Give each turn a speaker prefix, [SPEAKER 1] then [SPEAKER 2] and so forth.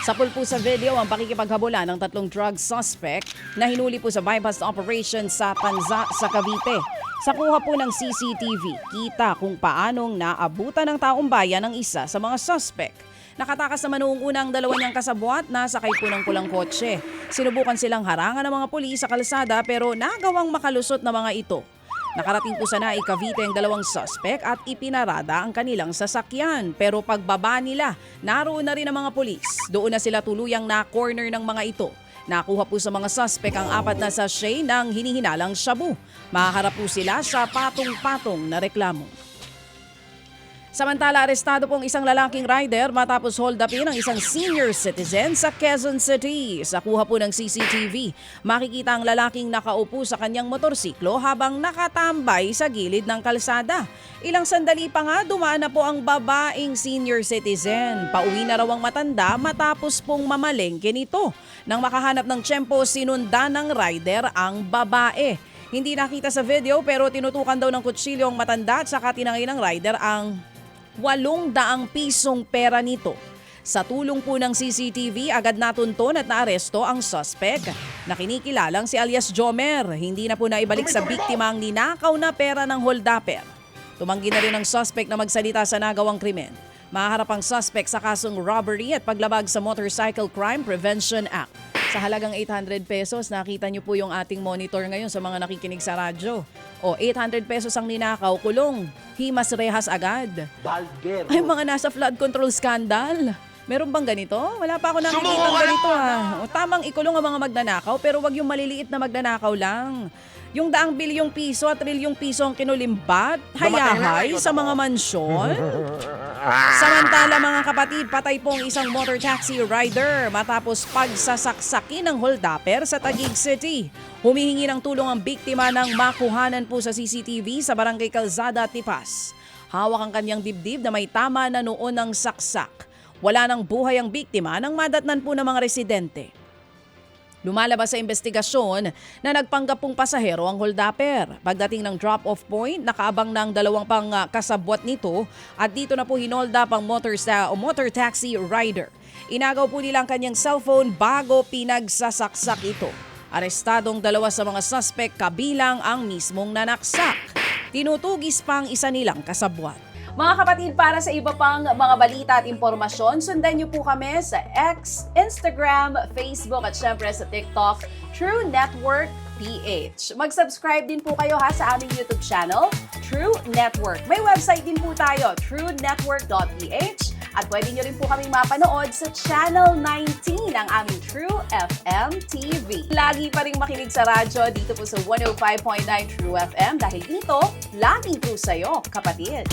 [SPEAKER 1] Sapul po sa video ang pakikipaghabulan ng tatlong drug suspect na hinuli po sa bypass operation sa Tanza sa Cavite. Sa kuha po ng CCTV, kita kung paanong naabutan ng taong bayan ang isa sa mga suspect. Nakatakas naman noong unang dalawa niyang kasabwat na sakay po ng pulang kotse. Sinubukan silang harangan ng mga pulis sa kalsada pero nagawang makalusot na mga ito. Nakarating po sa Naik, Cavite ang dalawang suspect at ipinarada ang kanilang sasakyan. Pero pagbaba nila, naroon na rin ang mga pulis. Doon na sila tuluyang na-corner ng mga ito. Nakuha po sa mga suspect ang 4 na sachet ng hinihinalang shabu. Mahaharap po sila sa patong-patong na reklamo. Samantala, arestado pong isang lalaking rider matapos hold upin ng isang senior citizen sa Quezon City. Sa kuha po ng CCTV, makikita ang lalaking nakaupo sa kanyang motorsiklo habang nakatambay sa gilid ng kalsada. Ilang sandali pa nga dumaan na po ang babaeng senior citizen. Pauwi na raw ang matanda matapos pong mamalengke nito. Nang makahanap ng tiyempo, sinundan ng rider ang babae. Hindi nakita sa video pero tinutukan daw ng kutsilyo ang matanda at saka tinangay ng rider ang 800 pisong pera nito. Sa tulong po ng CCTV, agad natunton at naaresto ang suspect na kinikilalang si alias Jomer. Hindi na po naibalik sa biktima ang ninakaw na pera ng holdupper. Tumanggi na rin ang suspect na magsalita sa nagawang krimen. Mahaharap ang suspect sa kasong robbery at paglabag sa Motorcycle Crime Prevention Act. Sa halagang 800 pesos, nakita niyo po yung ating monitor ngayon sa mga nakikinig sa radyo. O 800 pesos ang ninakaw, kulong, himas rehas agad.
[SPEAKER 2] Baldero.
[SPEAKER 1] Ay, mga nasa flood control scandal. Meron bang ganito? Wala pa ako nakikita ganito O, tamang ikulong ang mga magnanakaw pero wag yung maliliit na magnanakaw lang. Yung daang bilyong piso at trilyong piso ang kinulimbat, hayahay sa mga mansyon. Samantala mga kapatid, patay pong isang motor taxi rider matapos pagsasaksakin ng holdupper sa Taguig City. Humihingi ng tulong ang biktima ng makuhanan po sa CCTV sa Barangay Calzada, Tipas. Hawak ang kanyang dibdib na may tama na noon ng saksak. Wala nang buhay ang biktima nang madatnan po ng mga residente. Lumalabas sa investigasyon na nagpanggap pong pasahero ang holdupper. Pagdating ng drop-off point, nakaabang ng 2 pang kasabwat nito at dito na po hinold up ang motor taxi rider. Inagaw po nila ang kanyang cellphone bago pinagsasaksak ito. Arestadong 2 sa mga suspect kabilang ang mismong nanaksak. Tinutugis pang isa nilang kasabwat. Mga kapatid, para sa iba pang mga balita at impormasyon, sundan niyo po kami sa X, Instagram, Facebook at syempre sa TikTok, True Network PH. Mag-subscribe din po kayo sa aming YouTube channel, True Network. May website din po tayo, truenetwork.ph at pwede niyo rin po kaming mapanood sa Channel 19 ng aming True FM TV. Lagi pa rin makinig sa radyo dito po sa 105.9 True FM dahil dito, laging true sa'yo, kapatid.